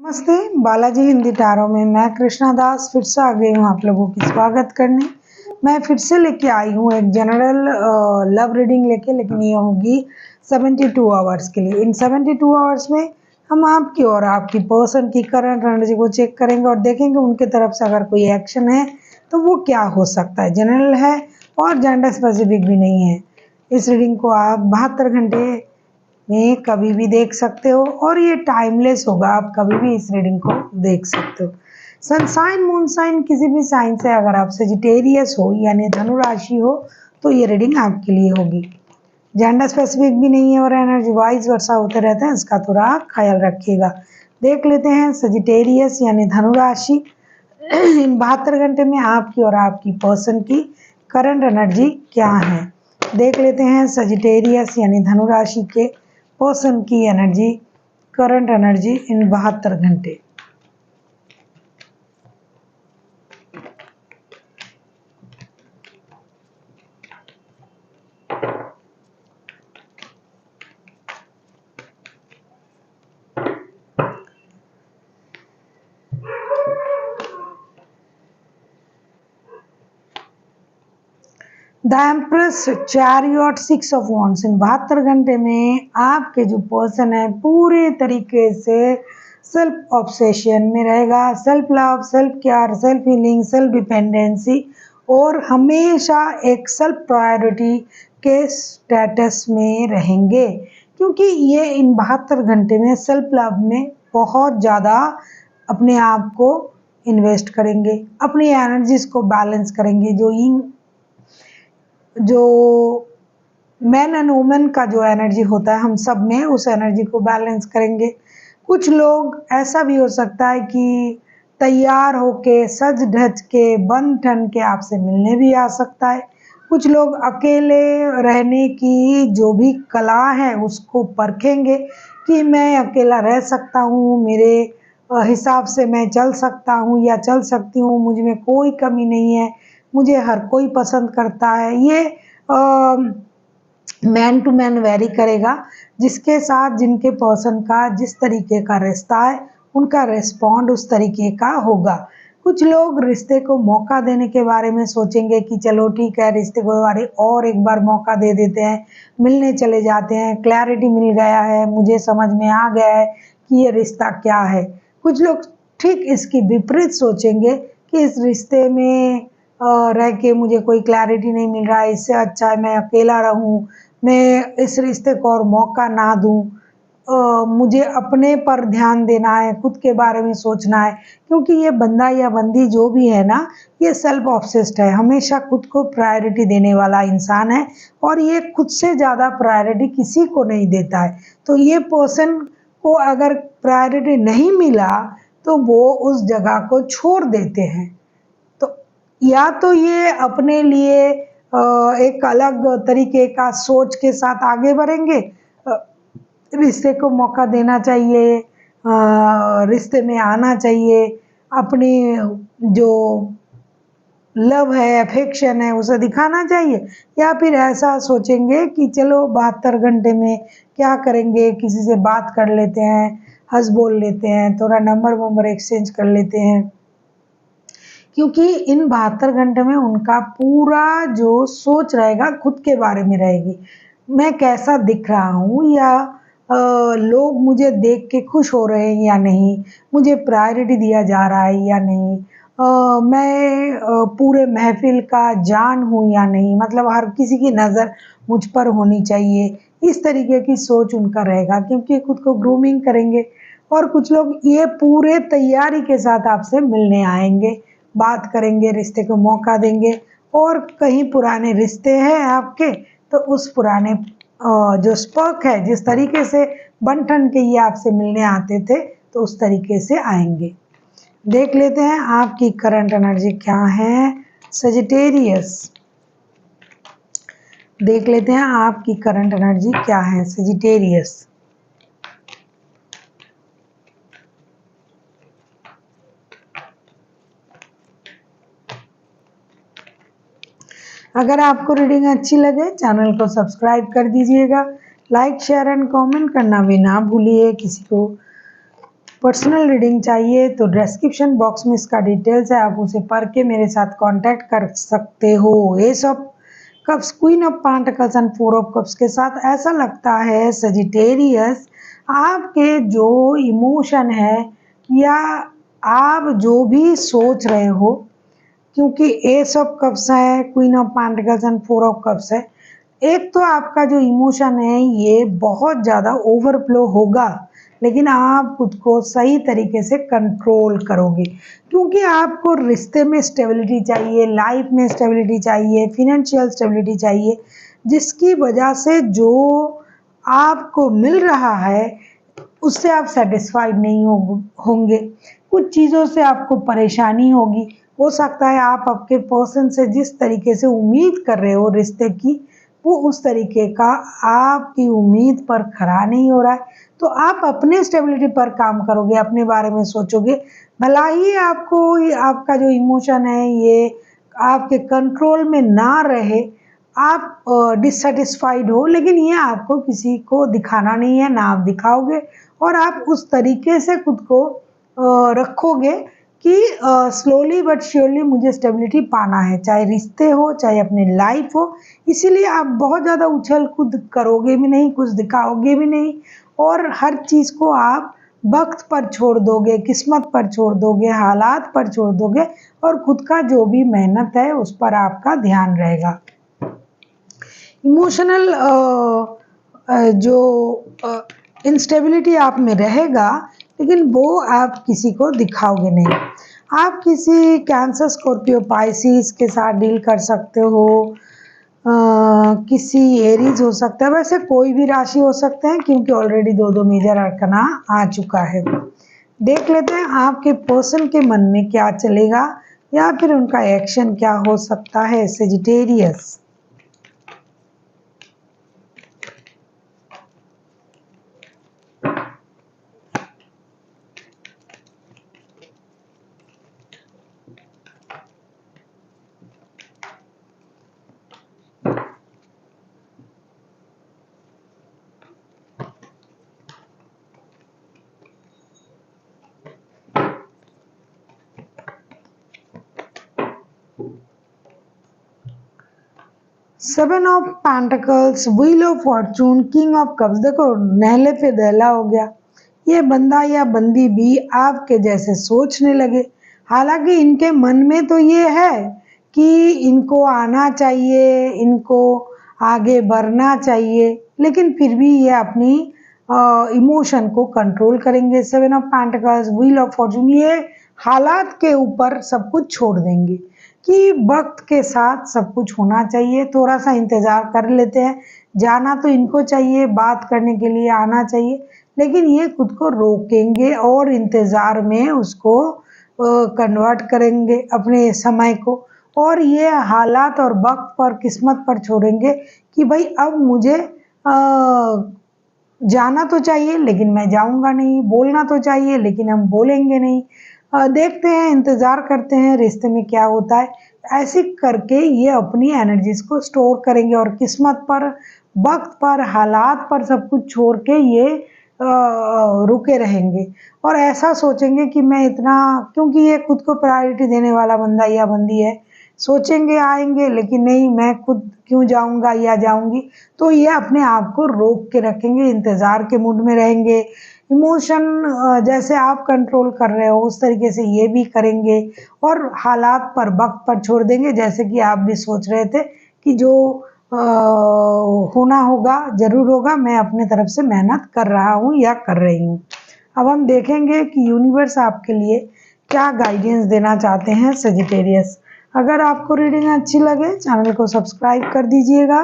नमस्ते, बालाजी हिंदी टारो में मैं कृष्णा दास फिर से आ गई हूँ आप लोगों की स्वागत करने। मैं फिर से लेके आई हूँ एक जनरल लव रीडिंग लेके, लेकिन ये होगी 72 आवर्स के लिए। इन 72 आवर्स में हम आपकी और आपकी पर्सन की करंट एनर्जी को चेक करेंगे और देखेंगे उनके तरफ से अगर कोई एक्शन है तो वो क्या हो सकता है। जनरल है और जेंडर स्पेसिफिक भी नहीं है। इस रीडिंग को आप 72 घंटे में कभी भी देख सकते हो और ये टाइमलेस होगा, आप कभी भी इस रीडिंग को देख सकते हो। सन साइन मून साइन किसी भी साइन से अगर आप सेजिटेरियस हो यानी धनु राशि हो तो ये रीडिंग आपके लिए होगी। जेंडर स्पेसिफिक भी नहीं है और एनर्जी वाइज वर्षा होते रहते हैं, इसका थोड़ा ख्याल रखिएगा। देख लेते हैं सेजिटेरियस यानी धनु राशि इन 72 घंटे में आपकी और आपकी पर्सन की करंट एनर्जी क्या है। देख लेते हैं सेजिटेरियस यानी धनु राशि के पर्सन की एनर्जी, करंट एनर्जी इन 72 घंटे। The empress, chariot, 6 of wands. इन 72 घंटे में आपके जो पर्सन है पूरे तरीके से सेल्फ ऑब्सेशन में रहेगा। Self love, self care, self healing, self dependency और हमेशा एक सेल्फ प्रायोरिटी के स्टेटस में रहेंगे, क्योंकि ये इन 72 घंटे में सेल्फ लव में बहुत ज़्यादा अपने आप को इन्वेस्ट करेंगे, अपनी एनर्जीज को बैलेंस करेंगे। जो मैन एंड वुमेन का जो एनर्जी होता है हम सब में, उस एनर्जी को बैलेंस करेंगे। कुछ लोग ऐसा भी हो सकता है कि तैयार होके सज धज के बन ठन के आपसे मिलने भी आ सकता है। कुछ लोग अकेले रहने की जो भी कला है उसको परखेंगे कि मैं अकेला रह सकता हूँ, मेरे हिसाब से मैं चल सकता हूँ या चल सकती हूँ, मुझ में कोई कमी नहीं है, मुझे हर कोई पसंद करता है। ये मैन टू मैन वेरी करेगा, जिसके साथ जिनके पर्सन का जिस तरीके का रिश्ता है उनका रिस्पॉन्ड उस तरीके का होगा। कुछ लोग रिश्ते को मौका देने के बारे में सोचेंगे कि चलो ठीक है, रिश्ते को और एक बार मौका दे देते हैं, मिलने चले जाते हैं, क्लैरिटी मिल गया है, मुझे समझ में आ गया है कि ये रिश्ता क्या है। कुछ लोग ठीक इसकी विपरीत सोचेंगे कि इस रिश्ते में रह के मुझे कोई क्लैरिटी नहीं मिल रहा है, इससे अच्छा है मैं अकेला रहूं, मैं इस रिश्ते को और मौका ना दूं, मुझे अपने पर ध्यान देना है, खुद के बारे में सोचना है। क्योंकि ये बंदा या बंदी जो भी है ना, ये सेल्फ ऑब्सेस्ड है, हमेशा खुद को प्रायोरिटी देने वाला इंसान है और ये खुद से ज़्यादा प्रायोरिटी किसी को नहीं देता है। तो ये पर्सन को अगर प्रायोरिटी नहीं मिला तो वो उस जगह को छोड़ देते हैं। तो या तो ये अपने लिए एक अलग तरीके का सोच के साथ आगे बढ़ेंगे, रिश्ते को मौका देना चाहिए, रिश्ते में आना चाहिए, अपनी जो लव है, अफेक्शन है, उसे दिखाना चाहिए। या फिर ऐसा सोचेंगे कि चलो 72 घंटे में क्या करेंगे, किसी से बात कर लेते हैं, हंस बोल लेते हैं, थोड़ा नंबर एक्सचेंज कर लेते हैं। क्योंकि इन 72 घंटे में उनका पूरा जो सोच रहेगा खुद के बारे में रहेगी। मैं कैसा दिख रहा हूँ, या लोग मुझे देख के खुश हो रहे हैं या नहीं, मुझे प्रायोरिटी दिया जा रहा है या नहीं, मैं पूरे महफिल का जान हूँ या नहीं, मतलब हर किसी की नज़र मुझ पर होनी चाहिए। इस तरीके की सोच उनका रहेगा, क्योंकि खुद को ग्रूमिंग करेंगे। और कुछ लोग ये पूरे तैयारी के साथ आपसे मिलने आएंगे, बात करेंगे, रिश्ते को मौका देंगे। और कहीं पुराने रिश्ते हैं आपके तो उस पुराने जो स्पर्क है, जिस तरीके से बन ठन के ये आपसे मिलने आते थे तो उस तरीके से आएंगे। देख लेते हैं आपकी करंट एनर्जी क्या है सजिटेरियस। देख लेते हैं आपकी करंट एनर्जी क्या है सजिटेरियस। अगर आपको रीडिंग अच्छी लगे चैनल को सब्सक्राइब कर दीजिएगा, लाइक शेयर एंड कमेंट करना भी ना भूलिए। किसी को पर्सनल रीडिंग चाहिए तो डिस्क्रिप्शन बॉक्स में इसका डिटेल्स है, आप उसे पढ़ के मेरे साथ कांटेक्ट कर सकते हो। S of cups, queen of pentacles and four of cups के साथ ऐसा लगता है सजिटेरियस, आपके जो इमोशन है या आप जो भी सोच रहे हो, क्योंकि एस ऑफ कप्स है, queen of pentacles and four of cups है, एक तो आपका जो इमोशन है ये बहुत ज़्यादा ओवरफ्लो होगा, लेकिन आप खुद को सही तरीके से कंट्रोल करोगे, क्योंकि आपको रिश्ते में स्टेबिलिटी चाहिए, लाइफ में स्टेबिलिटी चाहिए, फिनेंशियल स्टेबिलिटी चाहिए, जिसकी वजह से जो आपको मिल रहा है उससे आप सेटिस्फाइड नहीं होंगे। कुछ चीज़ों से आपको परेशानी होगी। हो सकता है आप आपके पर्सन से जिस तरीके से उम्मीद कर रहे हो रिश्ते की, वो उस तरीके का आपकी उम्मीद पर खरा नहीं हो रहा है, तो आप अपने स्टेबिलिटी पर काम करोगे, अपने बारे में सोचोगे। भला ही आपको आपका जो इमोशन है ये आपके कंट्रोल में ना रहे, आप डिससेटिस्फाइड हो, लेकिन ये आपको किसी को दिखाना नहीं है, ना आप दिखाओगे, और आप उस तरीके से खुद को रखोगे कि स्लोली बट श्योरली मुझे स्टेबिलिटी पाना है, चाहे रिश्ते हो चाहे अपनी लाइफ हो। इसीलिए आप बहुत ज़्यादा उछल कूद करोगे भी नहीं, कुछ दिखाओगे भी नहीं, और हर चीज़ को आप वक्त पर छोड़ दोगे, किस्मत पर छोड़ दोगे, हालात पर छोड़ दोगे, और खुद का जो भी मेहनत है उस पर आपका ध्यान रहेगा। इमोशनल जो इंस्टेबिलिटी आप में रहेगा, लेकिन वो आप किसी को दिखाओगे नहीं। आप किसी कैंसर, स्कॉर्पियो, पाइसिस के साथ डील कर सकते हो, किसी एरीज हो सकता है, वैसे कोई भी राशि हो सकते हैं, क्योंकि ऑलरेडी दो मेजर अरकना आ चुका है। देख लेते हैं आपके पर्सन के मन में क्या चलेगा या फिर उनका एक्शन क्या हो सकता है Sagittarius. Seven of pentacles, wheel of Fortune, king of cups. देखो नहले पे दहला हो गया, ये बंदा या बंदी भी आपके जैसे सोचने लगे। हालांकि इनके मन में तो ये है कि इनको आना चाहिए, इनको आगे बढ़ना चाहिए, लेकिन फिर भी ये अपनी इमोशन को कंट्रोल करेंगे। Seven of pentacles, wheel of Fortune, ये हालात के ऊपर सब कुछ छोड़ देंगे कि वक्त के साथ सब कुछ होना चाहिए, थोड़ा सा इंतज़ार कर लेते हैं। जाना तो इनको चाहिए, बात करने के लिए आना चाहिए, लेकिन ये खुद को रोकेंगे और इंतज़ार में उसको कन्वर्ट करेंगे अपने समय को, और ये हालात और वक्त पर, किस्मत पर छोड़ेंगे कि भाई अब मुझे जाना तो चाहिए लेकिन मैं जाऊंगा नहीं, बोलना तो चाहिए लेकिन हम बोलेंगे नहीं, देखते हैं, इंतज़ार करते हैं रिश्ते में क्या होता है। ऐसे करके ये अपनी एनर्जीज को स्टोर करेंगे और किस्मत पर, वक्त पर, हालात पर सब कुछ छोड़ के ये रुके रहेंगे और ऐसा सोचेंगे कि मैं इतना, क्योंकि ये खुद को प्रायोरिटी देने वाला बंदा या बंदी है, सोचेंगे आएंगे लेकिन नहीं, मैं खुद क्यों जाऊंगा या जाऊंगी, तो ये अपने आप को रोक के रखेंगे, इंतज़ार के मूड में रहेंगे। इमोशन जैसे आप कंट्रोल कर रहे हो उस तरीके से ये भी करेंगे और हालात पर, वक्त पर छोड़ देंगे, जैसे कि आप भी सोच रहे थे कि जो होना होगा ज़रूर होगा, मैं अपने तरफ से मेहनत कर रहा हूँ या कर रही हूँ। अब हम देखेंगे कि यूनिवर्स आपके लिए क्या गाइडेंस देना चाहते हैं सजिटेरियस। अगर आपको रीडिंग अच्छी लगे चैनल को सब्सक्राइब कर दीजिएगा,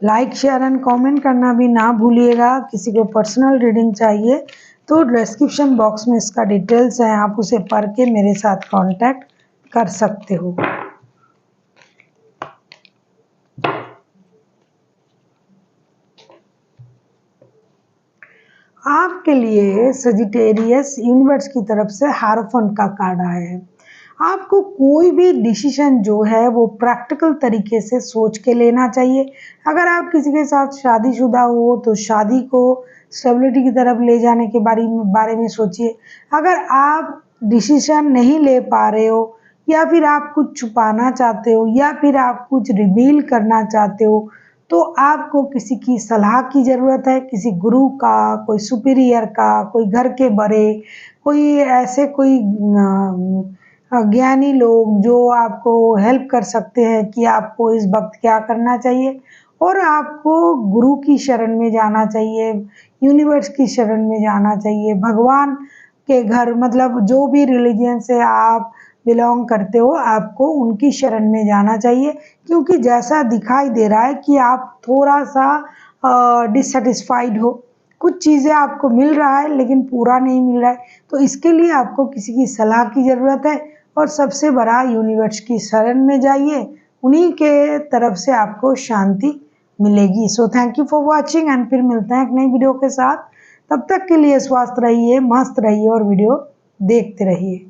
लाइक शेयर एंड कमेंट करना भी ना भूलिएगा। किसी को पर्सनल रीडिंग चाहिए तो डिस्क्रिप्शन बॉक्स में इसका डिटेल्स है, आप उसे पढ़ के मेरे साथ कांटेक्ट कर सकते हो। आपके लिए सजिटेरियस यूनिवर्स की तरफ से हारोफंट का कार्ड आया है। आपको कोई भी डिसीजन जो है वो प्रैक्टिकल तरीके से सोच के लेना चाहिए। अगर आप किसी के साथ शादीशुदा हो तो शादी को स्टेबिलिटी की तरफ ले जाने के बारे में सोचिए। अगर आप डिसीजन नहीं ले पा रहे हो या फिर आप कुछ छुपाना चाहते हो या फिर आप कुछ रिवील करना चाहते हो, तो आपको किसी की सलाह की ज़रूरत है, किसी गुरु का, कोई सुपीरियर का, कोई घर के बड़े, कोई ऐसे कोई ज्ञानी लोग जो आपको हेल्प कर सकते हैं कि आपको इस वक़्त क्या करना चाहिए। और आपको गुरु की शरण में जाना चाहिए, यूनिवर्स की शरण में जाना चाहिए, भगवान के घर, मतलब जो भी रिलीजन से आप बिलॉन्ग करते हो, आपको उनकी शरण में जाना चाहिए। क्योंकि जैसा दिखाई दे रहा है कि आप थोड़ा-सा डिससैटिस्फाइड हो, कुछ चीज़ें आपको मिल रहा है लेकिन पूरा नहीं मिल रहा है, तो इसके लिए आपको किसी की सलाह की ज़रूरत है और सबसे बड़ा यूनिवर्स की शरण में जाइए, उन्हीं के तरफ से आपको शांति मिलेगी। So thank you for watching and फिर मिलते हैं एक नई वीडियो के साथ। तब तक के लिए स्वस्थ रहिए, मस्त रहिए और वीडियो देखते रहिए।